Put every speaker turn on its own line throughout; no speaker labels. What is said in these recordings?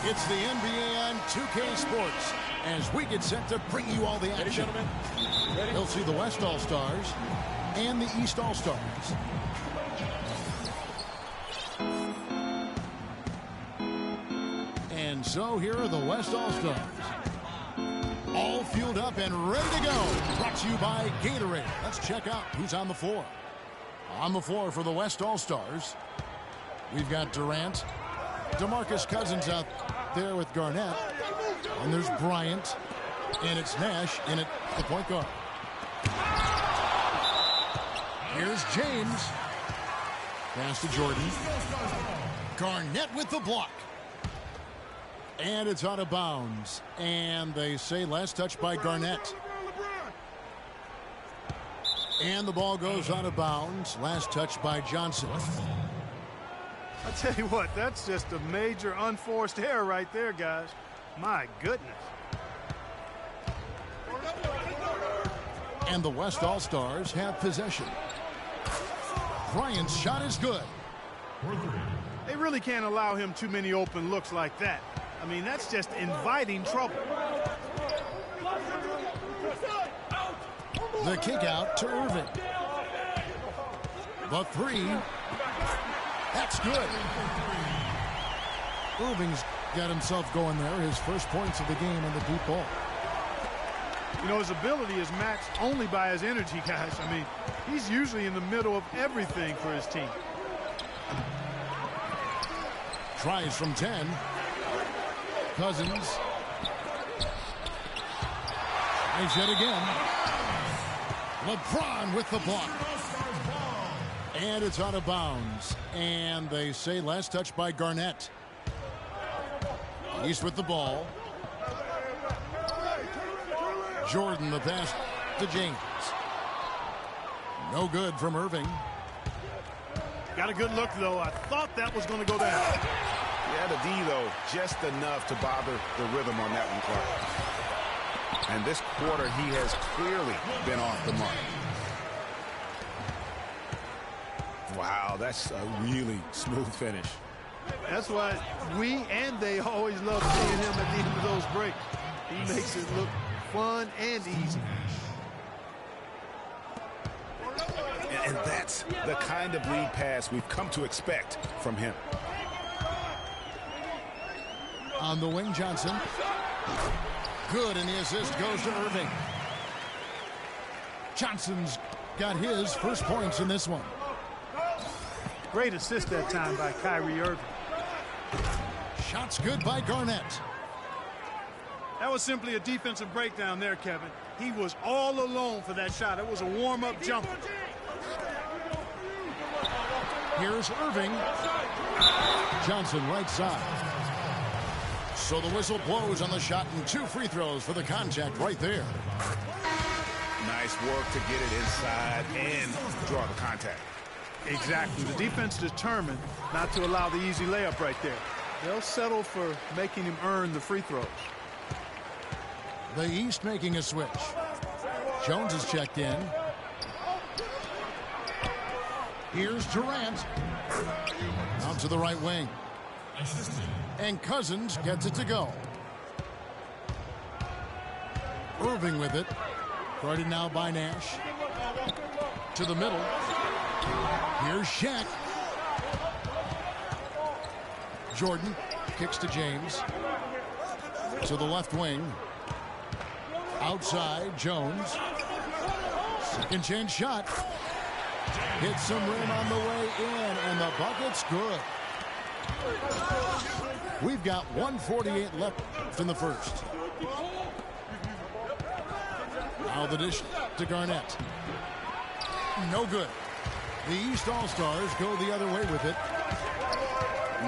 It's the NBA on 2K Sports as we get set to bring you all the action. You'll see the West All-Stars and the East All-Stars. And so here are the West All-Stars. All fueled up and ready to go. Brought to you by Gatorade. Let's check out who's on the floor. On the floor for the West All-Stars, we've got Durant, DeMarcus Cousins out there with Garnett, and there's Bryant, and it's Nash in at the point guard. Here's James. Pass to Jordan. Garnett with the block. And it's out of bounds. And they say last touch by Garnett. And the ball goes out of bounds. Last touch by Johnson.
I tell you what, that's just a major unforced error right there, guys. My goodness.
And the West All-Stars have possession. Bryant's shot is good.
They really can't allow him too many open looks like that. I mean, that's just inviting trouble.
The kick out to Irving. The three. That's good. Irving's got himself going there. His first points of the game in the deep ball.
You know, his ability is matched only by his energy, guys. I mean, he's usually in the middle of everything for his team.
Tries from 10. Cousins. Nice hit again. LeBron with the block. And it's out of bounds. And they say last touch by Garnett. East with the ball. Jordan the pass to James. No good from Irving.
Got a good look, though. I thought that was going to go down.
Yeah, the D, though, just enough to bother the rhythm on that one, Clark. And this quarter, he has clearly been off the mark. Wow, that's a really smooth finish.
That's why we and they always love seeing him at the end of those breaks. He makes it look fun and easy.
And that's the kind of lead pass we've come to expect from him.
On the wing, Johnson. Good, and the assist goes to Irving. Johnson's got his first points in this one.
Great assist that time by Kyrie Irving.
Shots good by Garnett.
That was simply a defensive breakdown there, Kevin. He was all alone for that shot. It was a warm-up jumper.
Here's Irving. Johnson right side. So the whistle blows on the shot and 2 free throws for the contact right there.
Nice work to get it inside and draw the contact.
Exactly. The defense determined not to allow the easy layup right there. They'll settle for making him earn the free throws.
The East making a switch. Jones is checked in. Here's Durant. Out to the right wing. And Cousins gets it to go. Irving with it. Guarded now by Nash. To the middle. Here's Shaq. Jordan kicks to James. To the left wing. Outside, Jones. Second chance shot. Hits some rim on the way in, and the bucket's good. We've got 1:48 left in the first. Now the dish to Garnett. No good. The East All-Stars go the other way with it.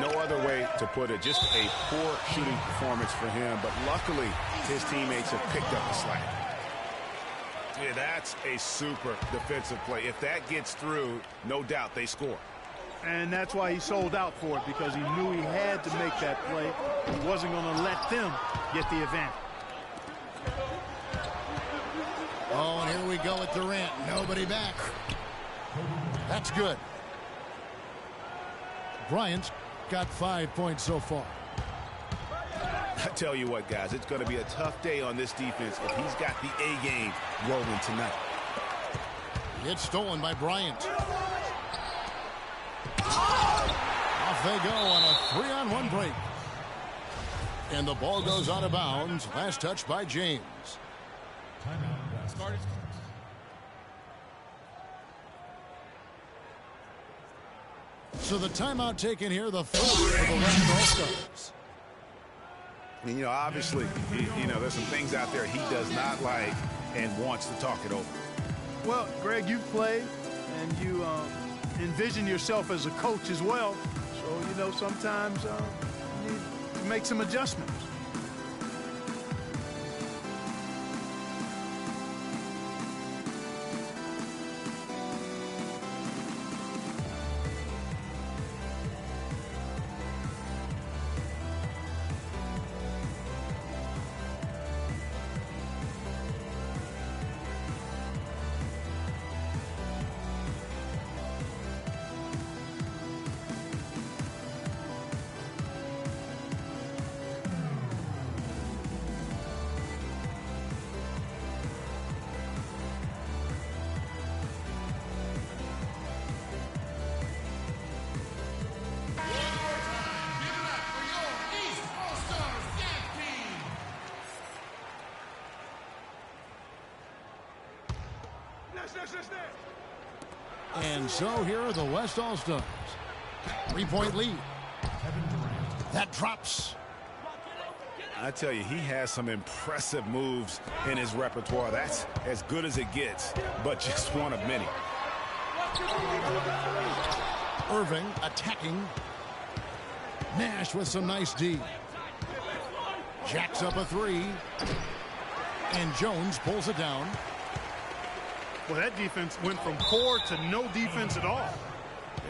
No other way to put it. Just a poor shooting performance for him, but luckily his teammates have picked up the slack. Yeah, that's a super defensive play. If that gets through, no doubt they score.
And that's why he sold out for it, because he knew he had to make that play. He wasn't going to let them get the advantage.
Oh, and here we go with Durant. Nobody back. That's good. Bryant's got 5 points so far.
I tell you what, guys, it's going to be a tough day on this defense if he's got the A game rolling tonight.
It's stolen by Bryant. Off they go on a 3-on-1 break. And the ball goes out of bounds. Last touch by James. So the timeout taken here, the first for the West All-Stars.
And, you know, obviously, there's some things out there he does not like and wants to talk it over.
Well, Greg, you've played, and you envision yourself as a coach as well. So, sometimes you need to make some adjustments.
And so here are the West All-Stars. 3-point lead. That drops.
I tell you, he has some impressive moves in his repertoire. That's as good as it gets, but just one of many.
Irving attacking. Nash with some nice D. Jacks up a three. And Jones pulls it down.
Well, that defense went from poor to no defense at all.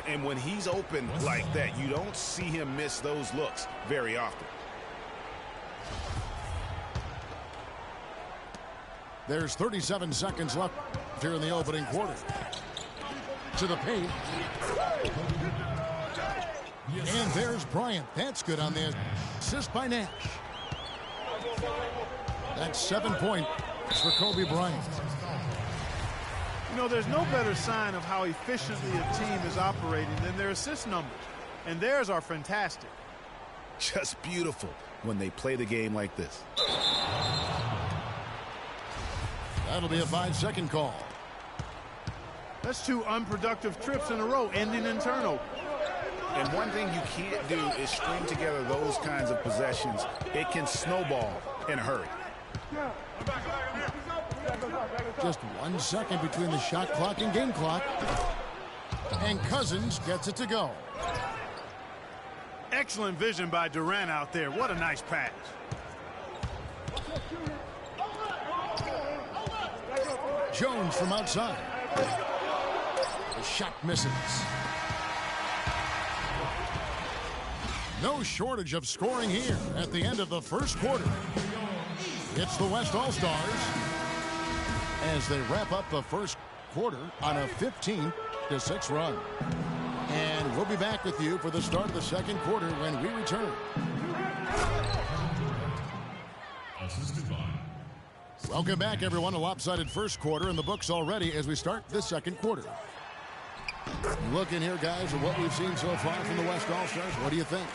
And when he's open like that, you don't see him miss those looks very often.
There's 37 seconds left here in the opening quarter. To the paint. And there's Bryant. That's good on the assist by Nash. That's 7 points for Kobe Bryant.
There's no better sign of how efficiently a team is operating than their assist numbers. And theirs are fantastic.
Just beautiful when they play the game like this.
That'll be a 5-second call.
That's 2 unproductive trips in a row, ending in turnover.
And one thing you can't do is string together those kinds of possessions. It can snowball in a hurry.
Just 1 second between the shot clock and game clock. And Cousins gets it to go.
Excellent vision by Durant out there. What a nice pass.
Jones from outside. The shot misses. No shortage of scoring here at the end of the first quarter. It's the West All-Stars as they wrap up the first quarter on a 15-6 run. And we'll be back with you for the start of the second quarter when we return. Welcome back, everyone. A lopsided first quarter in the books already as we start the second quarter. Looking here, guys, at what we've seen so far from the West All-Stars. What do you think?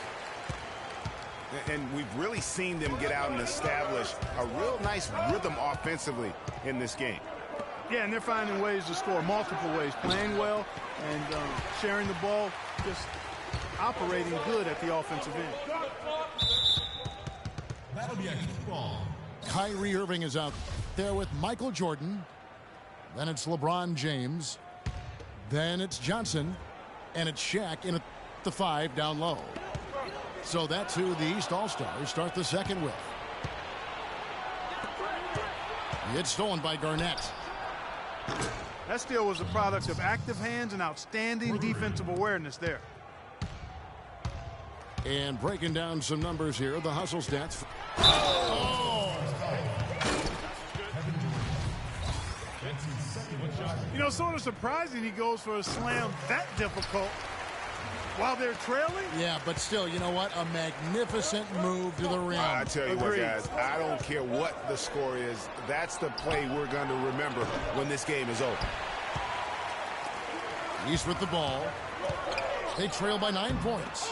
And we've really seen them get out and establish a real nice rhythm offensively in this game.
Yeah, and they're finding ways to score multiple ways, playing well and sharing the ball, just operating good at the offensive end.
That'll be a kick ball.
Kyrie Irving is out there with Michael Jordan. Then it's LeBron James. Then it's Johnson. And it's Shaq in at the 5 down low. So that's who the East All-Stars start the second with. It's stolen by Garnett.
That steal was a product of active hands and outstanding defensive awareness there.
And breaking down some numbers here, the hustle stats. Oh!
Sort of surprising he goes for a slam that difficult. while they're trailing?
Yeah, but still, you know what? A magnificent move to the rim.
I tell you what, guys, I don't care what the score is. That's the play we're going to remember when this game is over.
East with the ball. They trail by 9 points.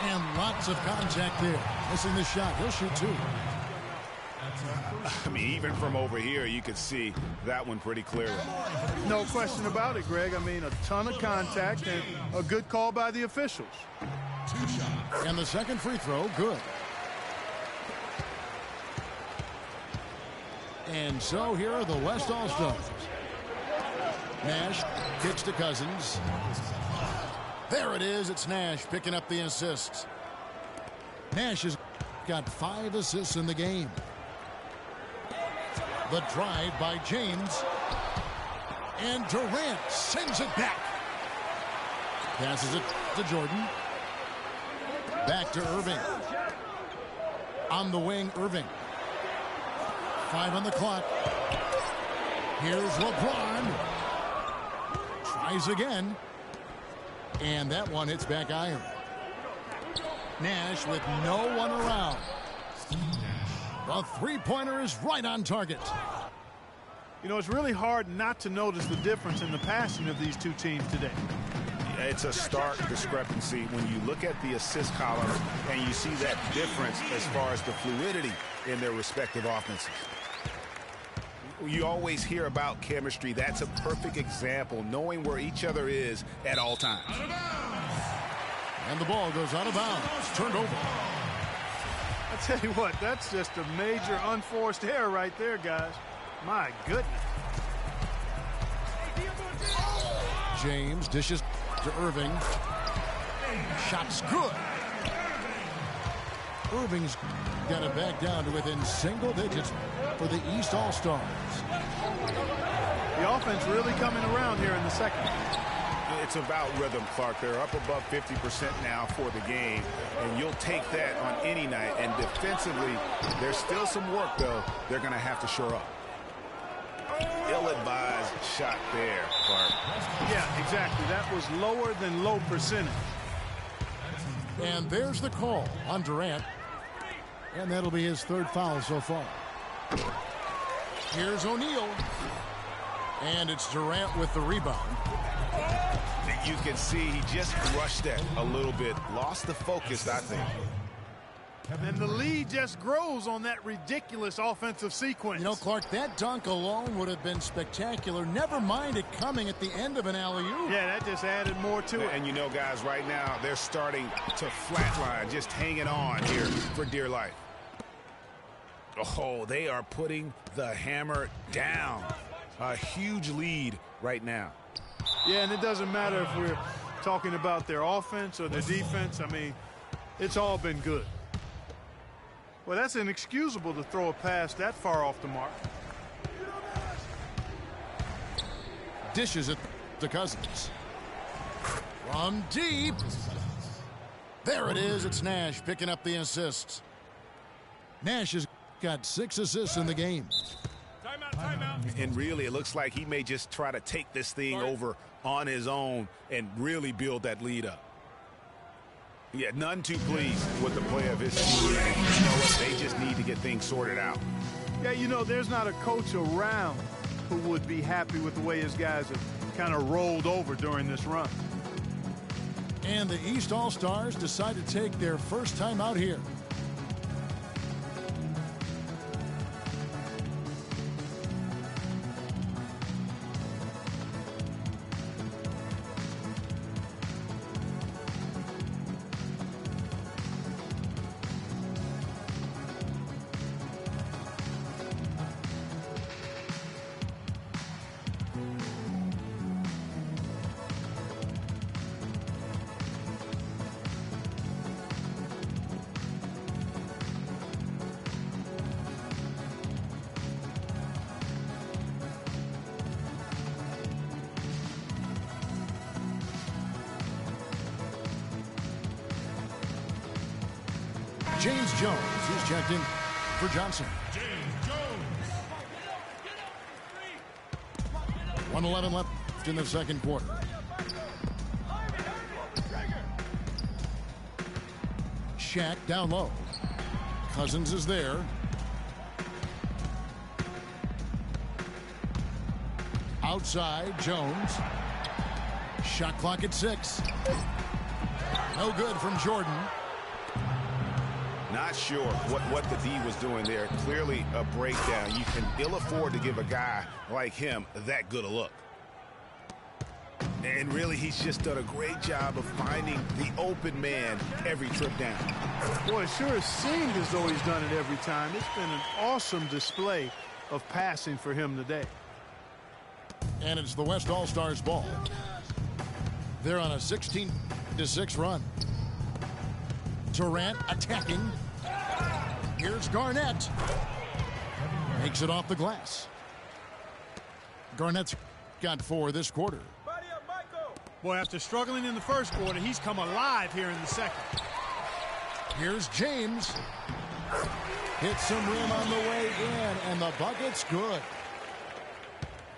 And lots of contact there. Missing the shot. He'll shoot 2.
I mean, even from over here, you could see that one pretty clearly.
No question about it, Greg. I mean, a ton of contact and a good call by the officials.
2 shots. And the second free throw, good. And so here are the West All-Stars. Nash kicks to Cousins. There it is. It's Nash picking up the assists. Nash has got 5 assists in the game. The drive by James. And Durant sends it back. Passes it to Jordan. Back to Irving. On the wing, Irving. 5 on the clock. Here's LeBron. Tries again. And that one hits back iron. Nash with no one around. The three-pointer is right on target.
You know, it's really hard not to notice the difference in the passing of these two teams today.
It's a stark discrepancy when you look at the assist columns and you see that difference as far as the fluidity in their respective offenses. You always hear about chemistry. That's a perfect example, knowing where each other is at all times.
And the ball goes out of bounds. Turned over.
I tell you what, that's just a major unforced error right there, guys. My goodness.
James dishes to Irving. Shot's good. Irving's got it back down to within single digits for the East All-Stars.
The offense really coming around here in the second.
It's about rhythm, Clark. They're up above 50% now for the game, and you'll take that on any night. And defensively, there's still some work, though, they're going to have to shore up. Ill-advised shot there, Clark.
Yeah, exactly. That was lower than low percentage.
And there's the call on Durant. And that'll be his 3rd foul so far. Here's O'Neal. And it's Durant with the rebound.
You can see he just rushed that a little bit. Lost the focus, I think.
And the lead just grows on that ridiculous offensive sequence.
You know, Clark, that dunk alone would have been spectacular. Never mind it coming at the end of an alley-oop.
Yeah, that just added more to it.
And you know, guys, right now, they're starting to flatline, just hanging on here for dear life. Oh, they are putting the hammer down. A huge lead right now.
Yeah, and it doesn't matter if we're talking about their offense or their defense. I mean, it's all been good. Well, that's inexcusable to throw a pass that far off the mark.
Dishes it to Cousins. From deep. There it is. It's Nash picking up the assists. Nash has got 6 assists in the game.
And really, it looks like he may just try to take this thing over on his own and really build that lead up. Yeah, none too pleased with the play of his team. You know what? They just need to get things sorted out.
Yeah, you know, there's not a coach around who would be happy with the way his guys have kind of rolled over during this run.
And the East All-Stars decide to take their first time out here. James Jones, who's checked in for Johnson. 1:11 left in the second quarter. Shaq down low. Cousins is there. Outside, Jones. Shot clock at 6. No good from Jordan.
Not sure what the D was doing there. Clearly a breakdown. You can ill afford to give a guy like him that good a look. And really, he's just done a great job of finding the open man every trip down.
Boy, it sure seemed as though he's done it every time. It's been an awesome display of passing for him today.
And it's the West All-Stars ball. They're on a 16-6 run. Durant attacking. Here's Garnett. Makes it off the glass. Garnett's got 4 this quarter.
Boy, after struggling in the first quarter, he's come alive here in the second.
Here's James. Hits some rim on the way in, and the bucket's good.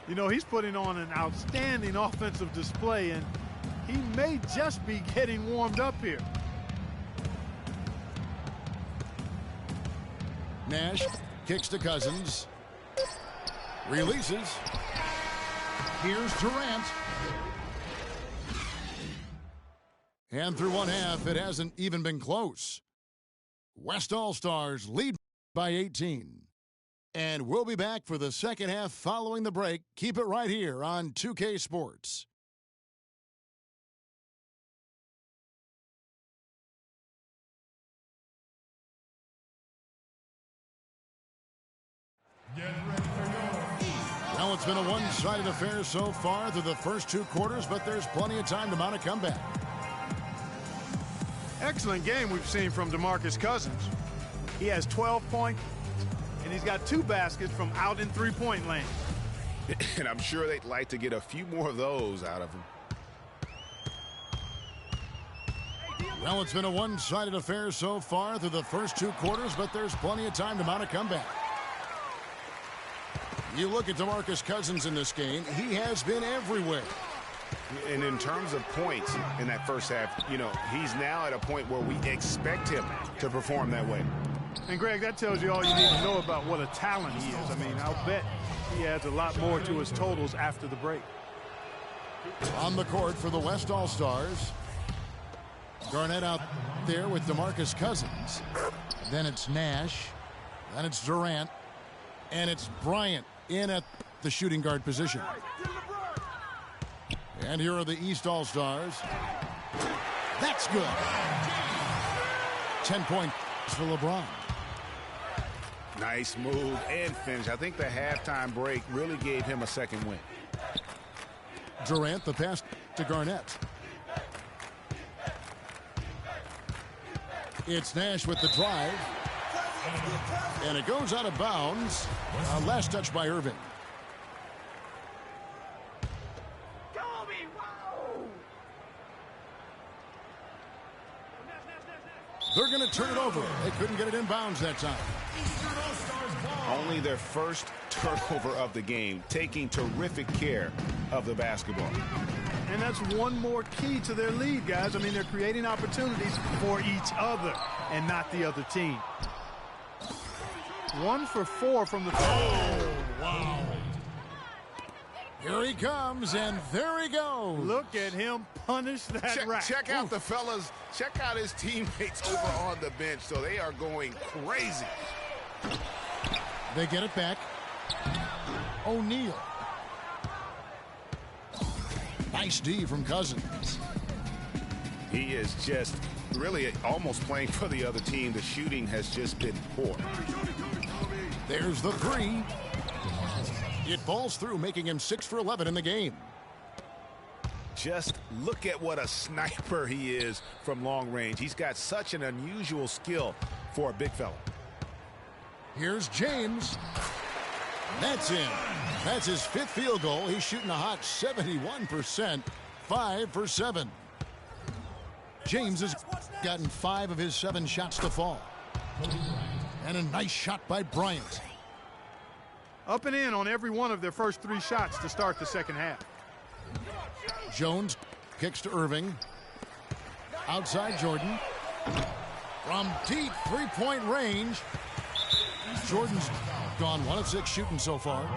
You know, he's putting on an outstanding offensive display, and he may just be getting warmed up here.
Nash kicks to Cousins. Releases. Here's Durant. And through one half, it hasn't even been close. West All-Stars lead by 18. And we'll be back for the second half following the break. Keep it right here on 2K Sports. Well, it's been a one-sided affair so far through the first 2 quarters, but there's plenty of time to mount a comeback.
Excellent game we've seen from DeMarcus Cousins. He has 12 points, and he's got 2 baskets from out in three-point lane.
And I'm sure they'd like to get a few more of those out of him.
Well, it's been a one-sided affair so far through the first 2 quarters, but there's plenty of time to mount a comeback. You look at DeMarcus Cousins in this game, he has been everywhere.
And in terms of points in that first half, you know, he's now at a point where we expect him to perform that way.
And, Greg, that tells you all you need to know about what a talent he is. I mean, I'll bet he adds a lot more to his totals after the break.
On the court for the West All-Stars, Garnett out there with DeMarcus Cousins. Then it's Nash. Then it's Durant. And it's Bryant in at the shooting guard position. And here are the East All-Stars. That's good. 10 points for LeBron.
Nice move and finish. I think the halftime break really gave him a second win.
Durant, the pass to Garnett. It's Nash with the drive. And it goes out of bounds. Last touch by Irving. They're going to turn it over. They couldn't get it in bounds that time.
Only their first turnover of the game, taking terrific care of the basketball.
And that's one more key to their lead, guys. I mean, they're creating opportunities for each other and not the other team. 1 for 4 from the field.
Oh, wow. Here he comes, and there he goes.
Look at him punish that rack.
Check out the fellas. Check out his teammates over on the bench. So they are going crazy.
They get it back. O'Neal. Nice D from Cousins.
He is just really almost playing for the other team. The shooting has just been poor.
There's the 3. It falls through, making him 6 for 11 in the game.
Just look at what a sniper he is from long range. He's got such an unusual skill for a big fella.
Here's James. That's in. That's his 5th field goal. He's shooting a hot 71%, 5 for 7. James has gotten 5 of his 7 shots to fall. And a nice shot by Bryant.
Up and in on every one of their first 3 shots to start the second half.
Jones kicks to Irving. Outside Jordan. From deep three-point range. Jordan's gone 1 of 6 shooting so far.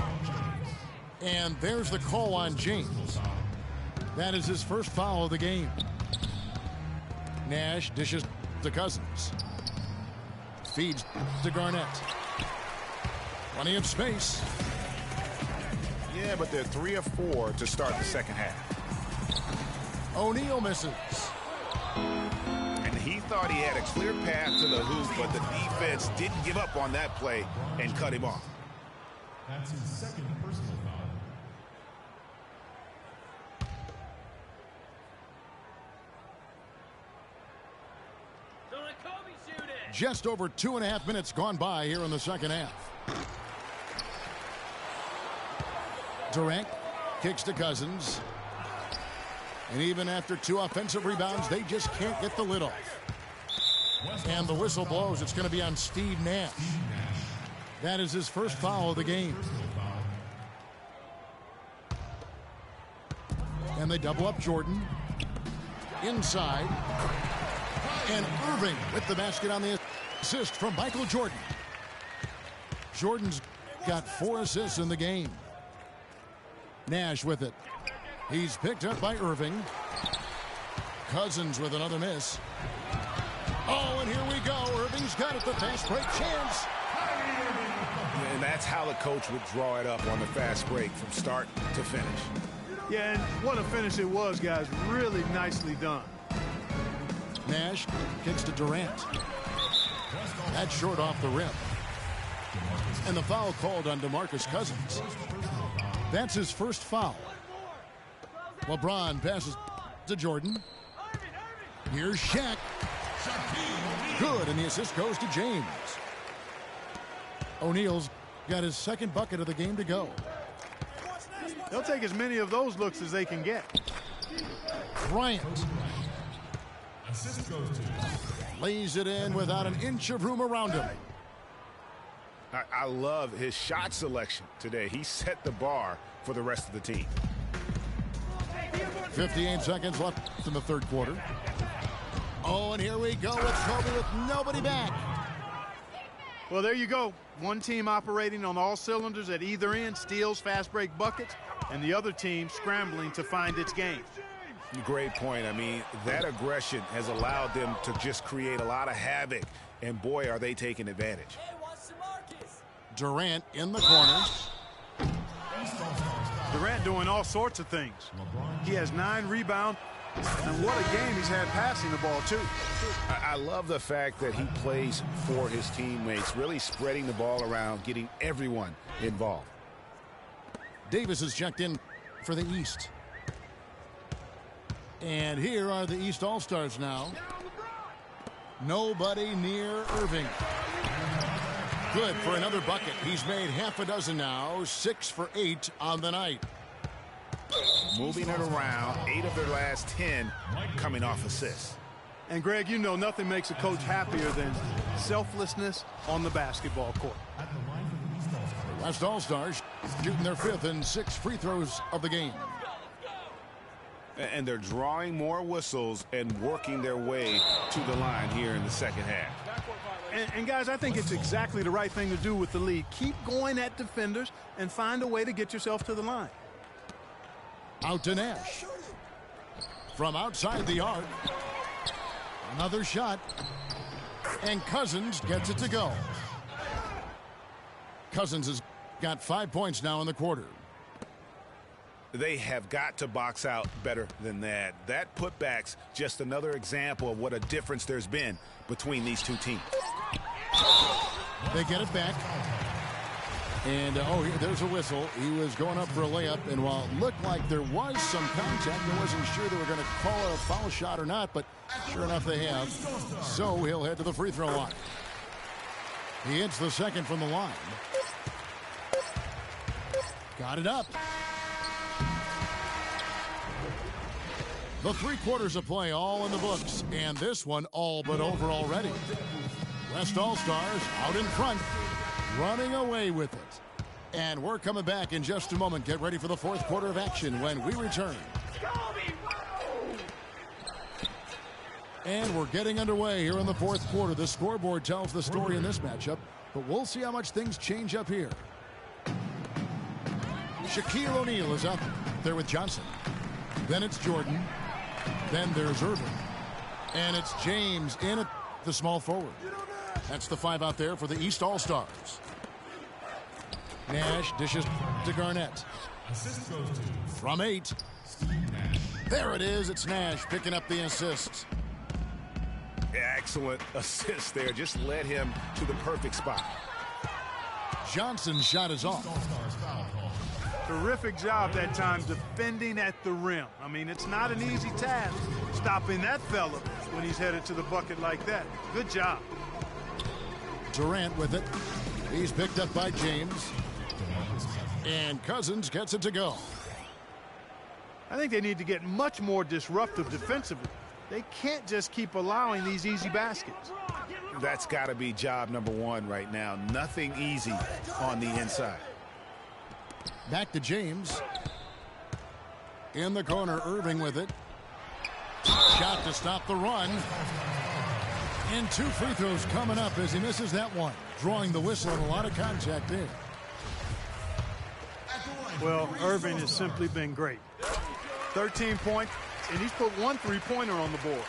And there's the call on James. That is his first foul of the game. Nash dishes to Cousins. Feeds to Garnett. Plenty of space.
Yeah, but they're 3 of 4 to start the second half.
O'Neal misses.
And he thought he had a clear path to the hoop, but the defense didn't give up on that play and cut him off.
That's his second personal foul.
Just over 2.5 minutes gone by here in the second half. Durant kicks to Cousins. And even after 2 offensive rebounds, they just can't get the lid off. And the whistle blows. It's going to be on Steve Nash. That is his first foul of the game. And they double up Jordan. Inside. And Irving with the basket on the assist from Michael Jordan. Jordan's got 4 assists in the game. Nash with it. He's picked up by Irving. Cousins with another miss. Oh, and here we go. Irving's got it, the fast break chance.
And that's how the coach would draw it up on the fast break from start to finish.
Yeah, and what a finish it was, guys. Really nicely done.
Nash kicks to Durant. That's short off the rim. And the foul called on DeMarcus Cousins. That's his first foul. LeBron passes to Jordan. Here's Shaq. Good, and the assist goes to James. O'Neal's got his second bucket of the game to go.
They'll take as many of those looks as they can get.
Bryant
Assist goes to.
lays it in without an inch of room around him.
I love his shot selection today. He set the bar for the rest of the team.
58 seconds left in the third quarter. Oh, and here we go with Kobe with nobody back.
Well, there you go. One team operating on all cylinders at either end, steals, fast break buckets, and the other team scrambling to find its game.
Great point. I mean, that aggression has allowed them to just create a lot of havoc, and boy, are they taking advantage.
Durant in the corner.
Durant doing all sorts of things. He has 9 rebounds, and what a game he's had passing the ball, too.
I love the fact that he plays for his teammates, really spreading the ball around, getting everyone involved.
Davis is checked in for the East. And here are the East All-Stars now. Nobody near Irving. Good for another bucket. He's made half a dozen now, 6 for 8 on the night.
Moving it around, 8 of their last 10 coming off assists.
And, Greg, you know nothing makes a coach happier than selflessness on the basketball court.
At the line for the East All-Stars.
West All-Stars shooting their 5th and 6 free throws of the game.
And they're drawing more whistles and working their way to the line here in the second half.
And guys, I think it's exactly the right thing to do with the lead. Keep going at defenders and find a way to get yourself to the line.
Out to Nash. From outside the arc. Another shot. And Cousins gets it to go. Cousins has got 5 points now in the quarter.
They have got to box out better than that. That putback's just another example of what a difference there's been between these two teams.
They get it back. And, there's a whistle. He was going up for a layup, and while it looked like there was some contact, I wasn't sure they were going to call a foul shot or not, but sure enough they have. So he'll head to the free throw line. He hits the second from the line. Got it up. The 3 quarters of play all in the books, and this one all but over already. West All-Stars out in front, running away with it. And we're coming back in just a moment. Get ready for the 4th quarter of action when we return. And we're getting underway here in the fourth quarter. The scoreboard tells the story in this matchup, but we'll see how much things change up here. Shaquille O'Neal is up there with Johnson. Then it's Jordan. Then there's Irving. And it's James in at the small forward. That's the 5 out there for the East All-Stars. Nash dishes to Garnett.
Assist goes to
From 8.
Nash.
There it is. It's Nash picking up the assist.
Excellent assist there. Just led him to the perfect spot.
Johnson's shot is off.
All-Stars foul call.
Terrific job that time defending at the rim. I mean, it's not an easy task stopping that fella when he's headed to the bucket like that. Good job.
Durant with it. He's picked up by James. And Cousins gets it to go.
I think they need to get much more disruptive defensively. They can't just keep allowing these easy baskets.
That's got to be job number 1 right now. Nothing easy on the inside.
Back to James. In the corner, Irving with it. Shot to stop the run. And 2 free throws coming up as he misses that one. Drawing the whistle and a lot of contact there.
Well, Irving has simply been great. 13 points, and he's put 1 3-pointer on the board.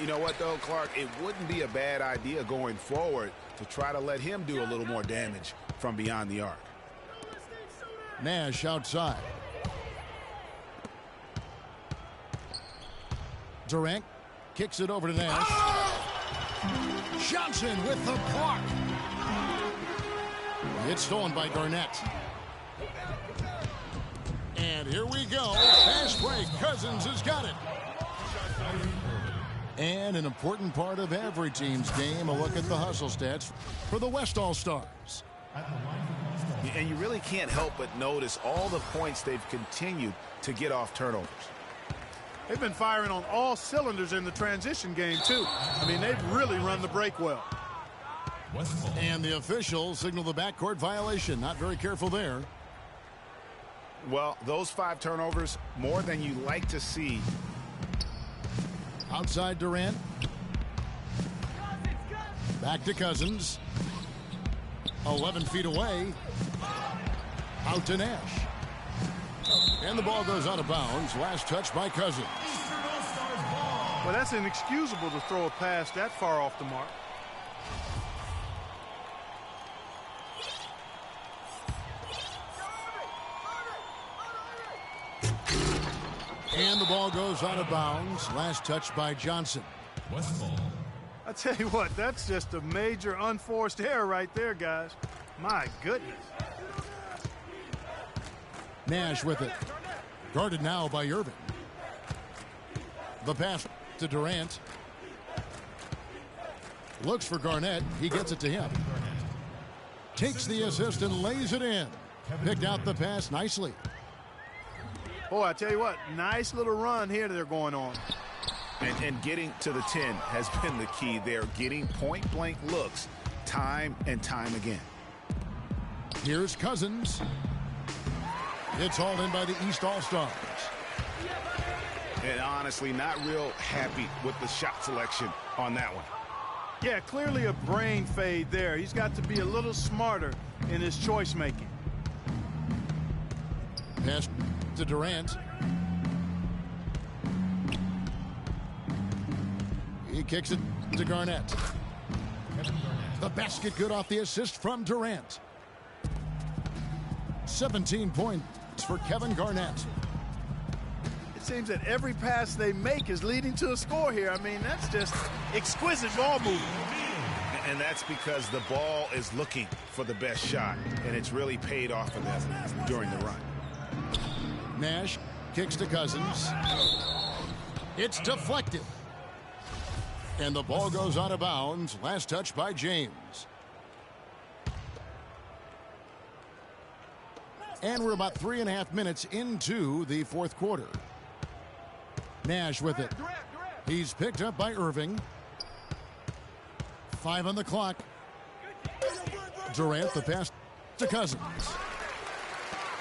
You know what, though, Clark? It wouldn't be a bad idea going forward to try to let him do a little more damage from beyond the arc.
Nash outside. Durant kicks it over to Nash. Johnson with the block. It's stolen by Garnett. And here we go. Fast break. Cousins has got it. And an important part of every team's game, a look at the hustle stats for the West All-Stars.
And you really can't help but notice all the points they've continued to get off turnovers.
They've been firing on all cylinders in the transition game, too. I mean, they've really run the break well.
And the officials signal the backcourt violation. Not very careful there.
Well, those 5 turnovers, more than you like to see.
Outside Durant. Back to Cousins. 11 feet away. Out to Nash. And the ball goes out of bounds. Last touch by Cousins.
Well, that's inexcusable to throw a pass that far off the mark.
And the ball goes out of bounds. Last touch by Johnson.
I tell you what, that's just a major unforced error right there, guys. My goodness.
Nash with it. Guarded now by Irving. The pass to Durant. Looks for Garnett. He gets it to him. Takes the assist and lays it in. Picked out the pass nicely.
Boy, I tell you what, nice little run here they're going on.
And getting to the 10 has been the key there. Getting point-blank looks time and time again.
Here's Cousins. It's hauled in by the East All-Stars.
And honestly, not real happy with the shot selection on that one.
Yeah, clearly a brain fade there. He's got to be a little smarter in his choice making.
Pass to Durant. He kicks it to Garnett. The basket good off the assist from Durant. 17 points for Kevin Garnett.
It seems that every pass they make is leading to a score here. I mean, that's just exquisite ball movement.
And that's because the ball is looking for the best shot, and it's really paid off for them during the run.
Nash kicks to Cousins. It's deflected. And the ball goes out of bounds. Last touch by James. And we're about 3.5 minutes into the fourth quarter. Nash with it. He's picked up by Irving. 5 on the clock. Durant, the pass to Cousins.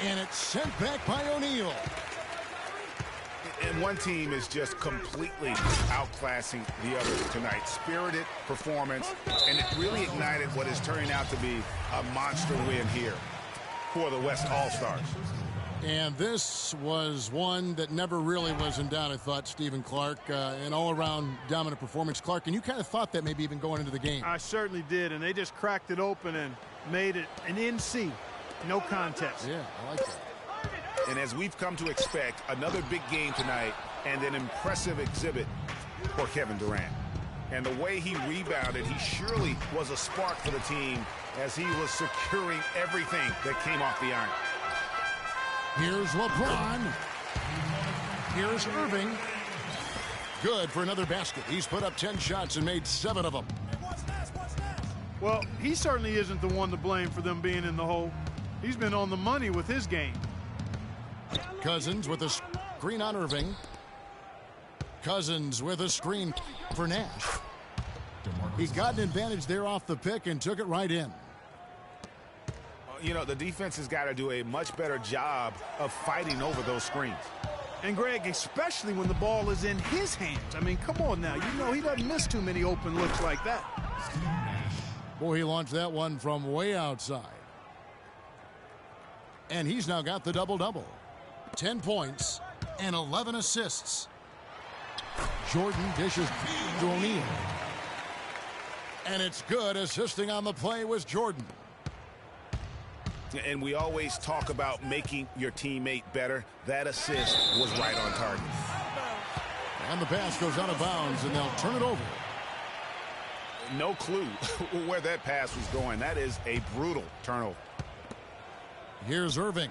And it's sent back by O'Neal.
And one team is just completely outclassing the other tonight. Spirited performance, and it really ignited what is turning out to be a monster win here for the West All-Stars.
And this was one that never really was in doubt, I thought, Stephen Clark. An all-around dominant performance. Clark, and you kind of thought that maybe even going into the game.
I certainly did, and they just cracked it open and made it an NC. No contest.
Yeah, I like that.
And as we've come to expect, another big game tonight and an impressive exhibit for Kevin Durant. And the way he rebounded, he surely was a spark for the team as he was securing everything that came off the iron.
Here's LeBron. Here's Irving. Good for another basket. He's put up 10 shots and made 7 of them.
Well, he certainly isn't the one to blame for them being in the hole. He's been on the money with his game.
Cousins with a screen on Irving. Cousins with a screen for Nash. He got an advantage there off the pick and took it right in.
You know, the defense has got to do a much better job of fighting over those screens.
And, Greg, especially when the ball is in his hands. I mean, come on now. You know he doesn't miss too many open looks like that.
Boy, he launched that one from way outside. And he's now got the double-double. 10 points and 11 assists. Jordan dishes to O'Neal. And it's good. Assisting on the play was Jordan.
And we always talk about making your teammate better. That assist was right on target.
And the pass goes out of bounds, and they'll turn it over.
No clue where that pass was going. That is a brutal turnover.
Here's Irving.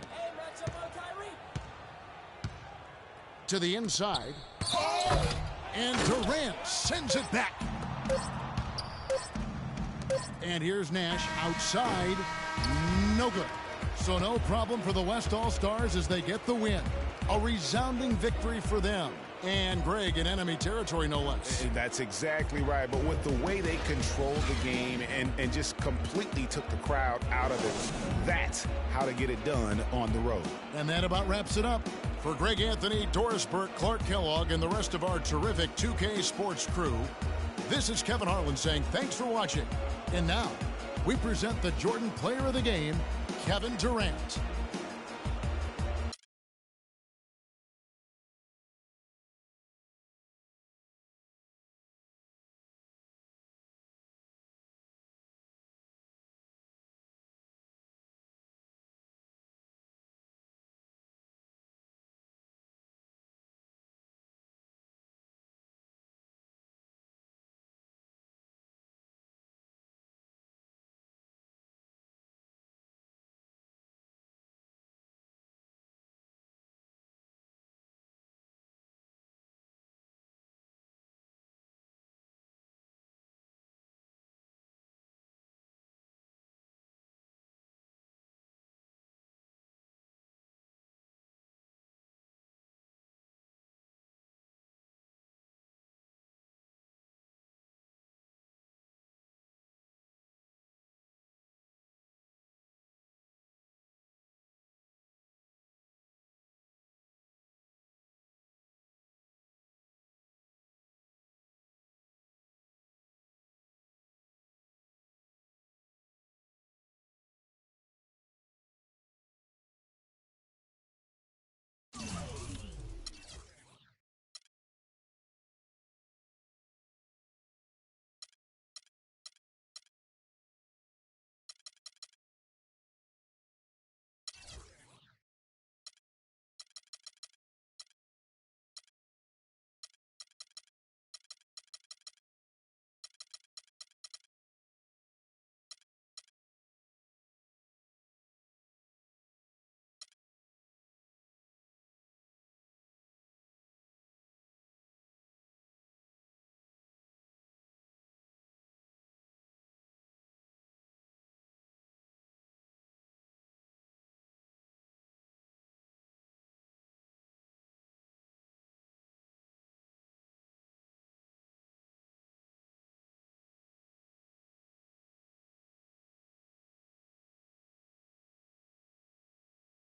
To the inside. And Durant sends it back. And here's Nash outside. No good. So no problem for the West All-Stars as they get the win. A resounding victory for them. And Greg in enemy territory, no less.
And that's exactly right. But with the way they controlled the game and just completely took the crowd out of it, that's how to get it done on the road.
And that about wraps it up. For Greg Anthony, Doris Burke, Clark Kellogg, and the rest of our terrific 2K Sports crew, this is Kevin Harlan saying thanks for watching. And now, we present the Jordan Player of the Game, Kevin Durant.